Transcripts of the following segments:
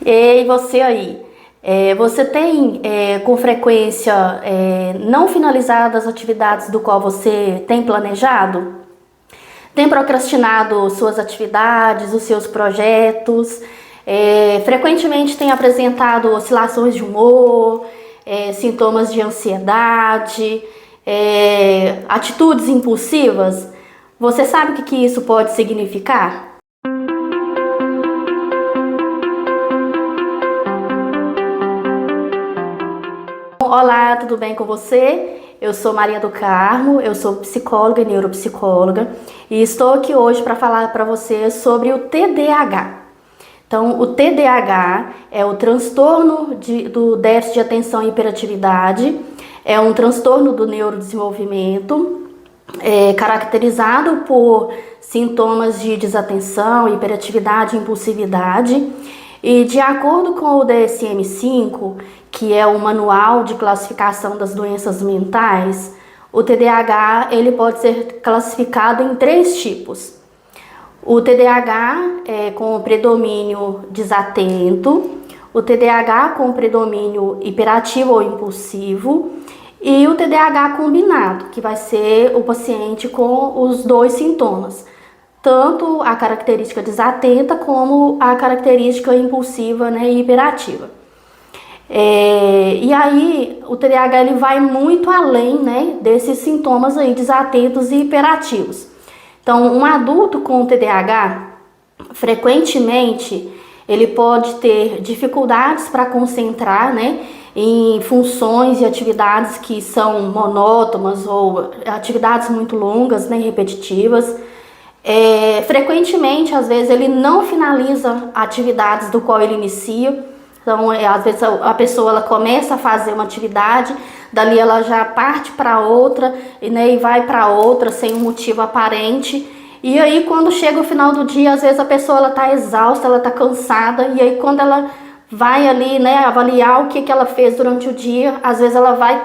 E você aí, você tem com frequência não finalizadas as atividades do qual você tem planejado? Tem procrastinado suas atividades, os seus projetos? Frequentemente tem apresentado oscilações de humor, sintomas de ansiedade, atitudes impulsivas? Você sabe o que isso pode significar? Olá, tudo bem com você? Eu sou Maria do Carmo, eu sou psicóloga e neuropsicóloga e estou aqui hoje para falar para você sobre o TDAH. Então, o TDAH é o transtorno do déficit de atenção e hiperatividade, é um transtorno do neurodesenvolvimento, caracterizado por sintomas de desatenção, hiperatividade e impulsividade. E de acordo com o DSM-5, que é o Manual de Classificação das Doenças Mentais, o TDAH ele pode ser classificado em 3 tipos. O TDAH com predomínio desatento, o TDAH com predomínio hiperativo ou impulsivo e o TDAH combinado, que vai ser o paciente com os 2 sintomas. Tanto a característica desatenta como a característica impulsiva, e hiperativa. E aí o TDAH ele vai muito além, desses sintomas aí desatentos e hiperativos. Então, um adulto com TDAH, frequentemente, ele pode ter dificuldades para concentrar, em funções e atividades que são monótonas ou atividades muito longas, repetitivas. Frequentemente, às vezes, ele não finaliza atividades do qual ele inicia. Então, às vezes, a pessoa ela começa a fazer uma atividade, dali ela já parte para outra, e vai para outra sem um motivo aparente. E aí, quando chega o final do dia, às vezes a pessoa ela está exausta, ela está cansada, e aí quando ela vai ali, avaliar o que ela fez durante o dia, às vezes ela vai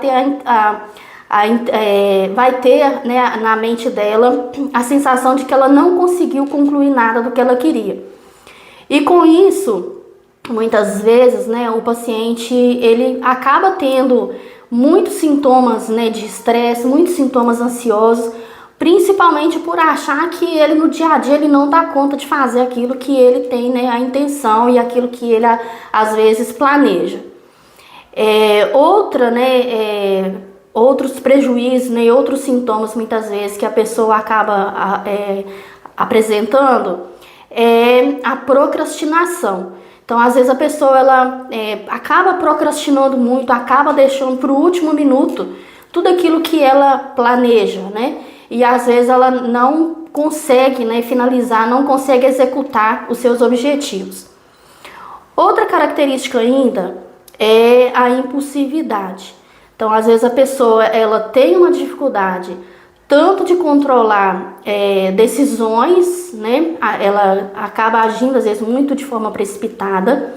ter na mente dela a sensação de que ela não conseguiu concluir nada do que ela queria. E com isso, muitas vezes, o paciente ele acaba tendo muitos sintomas, de estresse, muitos sintomas ansiosos, principalmente por achar que ele no dia a dia ele não dá conta de fazer aquilo que ele tem, a intenção e aquilo que ele às vezes planeja. Outros prejuízos, outros sintomas muitas vezes que a pessoa acaba apresentando é a procrastinação. Então, às vezes a pessoa ela acaba procrastinando muito, acaba deixando para o último minuto tudo aquilo que ela planeja, E às vezes ela não consegue, finalizar, não consegue executar os seus objetivos. Outra característica ainda é a impulsividade. Então, às vezes a pessoa ela tem uma dificuldade tanto de controlar decisões, Ela acaba agindo às vezes muito de forma precipitada.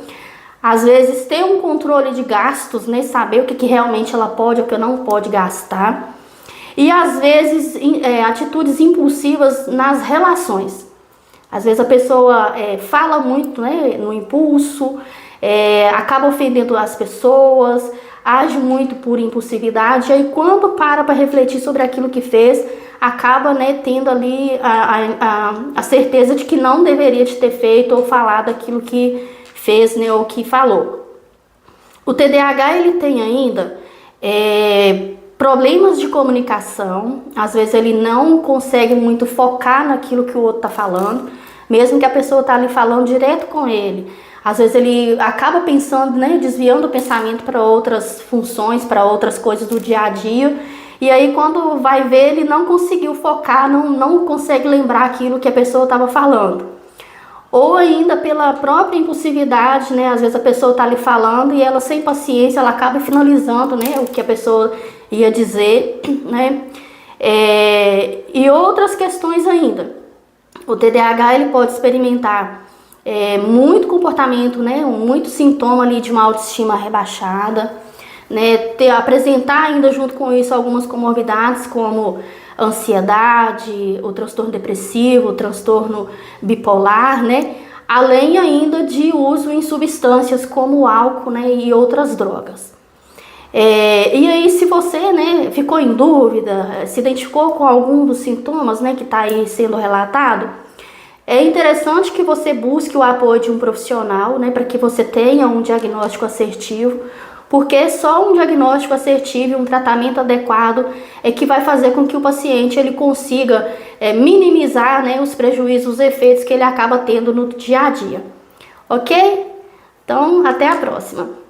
Às vezes ter um controle de gastos, saber o que realmente ela pode ou o que não pode gastar. E às vezes atitudes impulsivas nas relações. Às vezes a pessoa fala muito, no impulso, acaba ofendendo as pessoas, age muito por impulsividade, e aí quando para refletir sobre aquilo que fez, acaba tendo ali a certeza de que não deveria de ter feito ou falado aquilo que fez, ou que falou. O TDAH ele tem ainda problemas de comunicação, às vezes ele não consegue muito focar naquilo que o outro está falando, mesmo que a pessoa está ali falando direto com ele. Às vezes ele acaba pensando, desviando o pensamento para outras funções, para outras coisas do dia a dia. E aí quando vai ver, ele não conseguiu focar, não consegue lembrar aquilo que a pessoa estava falando. Ou ainda pela própria impulsividade, às vezes a pessoa está ali falando e ela sem paciência, ela acaba finalizando, o que a pessoa ia dizer, E outras questões ainda. O TDAH ele pode experimentar muito comportamento, muito sintoma ali de uma autoestima rebaixada, apresentar ainda junto com isso algumas comorbidades como ansiedade, o transtorno depressivo, o transtorno bipolar, além ainda de uso em substâncias como álcool, né, e outras drogas. E aí, se você, né, ficou em dúvida, se identificou com algum dos sintomas, né, que está aí sendo relatado, é interessante que você busque o apoio de um profissional, né, para que você tenha um diagnóstico assertivo, porque só um diagnóstico assertivo e um tratamento adequado é que vai fazer com que o paciente ele consiga minimizar, né, os prejuízos, os efeitos que ele acaba tendo no dia a dia. Ok? Então, até a próxima.